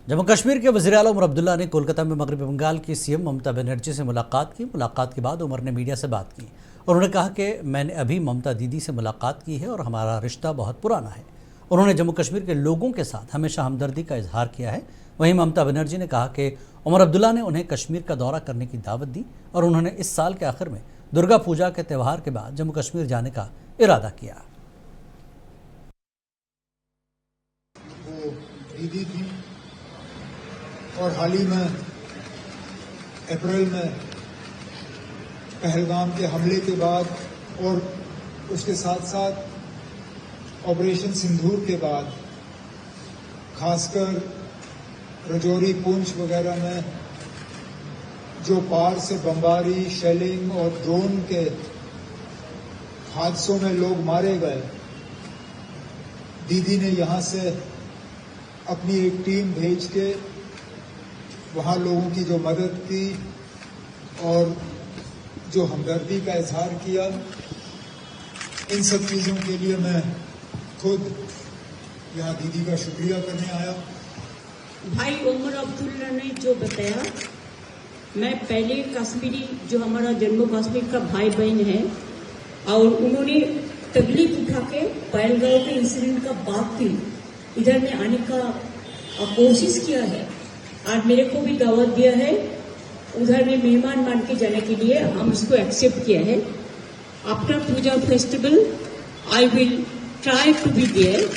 जम्मू कश्मीर के वज़ीर आला उमर अब्दुल्ला ने कोलकाता में मगरबी बंगाल की सीएम ममता बनर्जी से मुलाकात की। मुलाकात के बाद उमर ने मीडिया से बात की और उन्होंने कहा कि मैंने अभी ममता दीदी से मुलाकात की है और हमारा रिश्ता बहुत पुराना है। उन्होंने जम्मू कश्मीर के लोगों के साथ हमेशा हमदर्दी का इजहार किया है। वहीं ममता बनर्जी ने कहा कि उमर अब्दुल्ला ने उन्हें कश्मीर का दौरा करने की दावत दी और उन्होंने इस साल के आखिर में दुर्गा पूजा के त्यौहार के बाद जम्मू कश्मीर जाने का इरादा किया। दीदी थी और हाल ही में अप्रैल में पहलगाम के हमले के बाद और उसके साथ साथ ऑपरेशन सिंदूर के बाद खासकर रजौरी पुंछ वगैरह में जो पार से बमबारी शेलिंग और ड्रोन के हादसों में लोग मारे गए, दीदी ने यहां से अपनी एक टीम भेज के वहां लोगों की जो मदद की और जो हमदर्दी का इजहार किया, इन सब चीजों के लिए मैं खुद यहाँ दीदी का शुक्रिया करने आया। भाई उमर अब्दुल्ला ने जो बताया, मैं पहले कश्मीरी जो हमारा जम्मू कश्मीर का भाई बहन है और उन्होंने तकलीफ उठा के पहलगाम के इंसिडेंट का बात की, इधर में आने का कोशिश किया है। आज मेरे को भी दावत दिया है, उधर में मेहमान मान के जाने के लिए हम उसको एक्सेप्ट किया है। After Puja festival I will try to be there.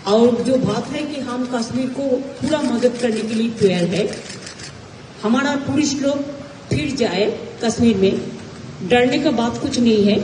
और जो बात है कि हम कश्मीर को पूरा मदद करने के लिए तैयार है। हमारा टूरिस्ट लोग फिर जाए कश्मीर में, डरने का बात कुछ नहीं है।